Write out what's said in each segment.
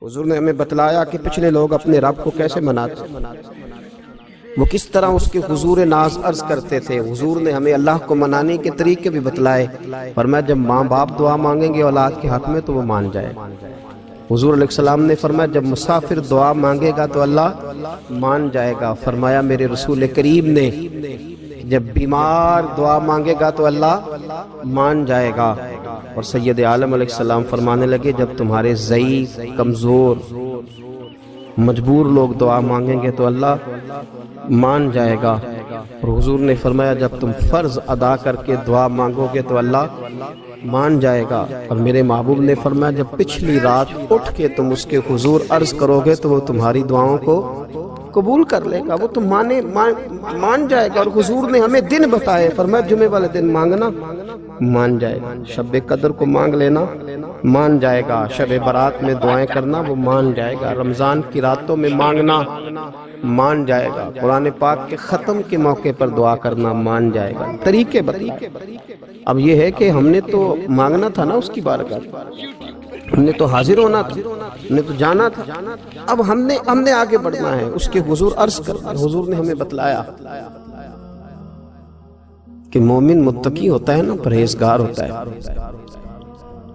حضور نے ہمیں بتلایا کہ پچھلے لوگ اپنے رب کو کیسے مناتے، وہ کس طرح اس کے حضور ناز عرض کرتے تھے۔ حضور نے ہمیں اللہ کو منانے کے طریقے بھی بتلائے، فرمایا جب ماں باپ دعا مانگیں گے اولاد کے حق میں تو وہ مان جائے۔ حضور علیہ السلام نے فرمایا جب مسافر دعا مانگے گا تو اللہ مان جائے گا۔ فرمایا میرے رسول کریم نے جب بیمار دعا مانگے گا تو اللہ مان جائے گا۔ اور سید عالم علیہ السلام فرمانے لگے جب تمہارے ضعیف، کمزور، مجبور لوگ دعا مانگیں گے تو اللہ مان جائے گا۔ اور حضور نے فرمایا جب تم فرض ادا کر کے دعا مانگو گے تو اللہ مان جائے گا۔ اور میرے محبوب نے فرمایا جب پچھلی رات اٹھ کے تم اس کے حضور عرض کرو گے تو وہ تمہاری دعاؤں کو قبول کر لے گا، وہ تم مان جائے گا۔ اور حضور نے ہمیں دن بتائے، فرمایا جمعے والے دن مانگنا مان جائے گا، شب قدر کو مانگ لینا مان جائے گا، شب برات میں دعائیں کرنا وہ مان جائے گا، رمضان کی راتوں میں مانگنا مان جائے گا، قرآن پاک کے ختم کے موقع پر دعا کرنا مان جائے گا۔ طریقے بتائے۔ اب یہ ہے کہ ہم نے تو مانگنا تھا نا اس کی بارگاہ، ہم نے تو حاضر ہونا تھا، ہم نے تو جانا تھا، اب ہم نے آگے بڑھنا ہے، اس کے حضور عرض کرنا۔ حضور نے ہمیں بتلایا کہ مومن متقی ہوتا ہے نا، پرہیزگار ہوتا ہے،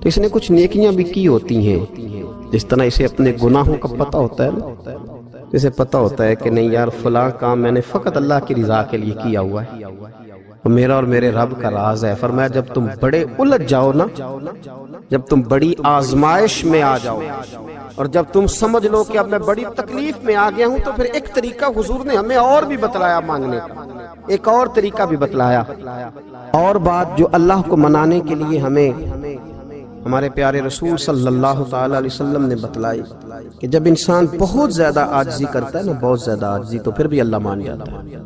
تو اس نے کچھ نیکیاں بھی کی ہوتی ہیں، جس طرح اسے اپنے گناہوں کا پتہ ہوتا ہے نا، اسے پتہ ہوتا ہے کہ نہیں یار فلاں کام میں نے فقط اللہ کی رضا کے لیے کیا ہوا ہے، اور میرا اور میرے رب کا راز ہے۔ فرمایا جب تم بڑے الجھ جاؤ نا، جب تم بڑی آزمائش میں آ جاؤ، اور جب تم سمجھ لو کہ اب میں بڑی تکلیف میں آ گیا ہوں، تو پھر ایک طریقہ حضور نے ہمیں اور بھی بتلایا مانگنے کا، ایک اور طریقہ بھی بتلایا، اور بات جو اللہ کو منانے کے لیے ہمیں ہمارے پیارے رسول صلی اللہ تعالی علیہ وسلم نے بتلائی کہ جب انسان بہت زیادہ عاجزی کرتا ہے نا، بہت زیادہ عاجزی، تو پھر بھی اللہ مان جاتا ہے۔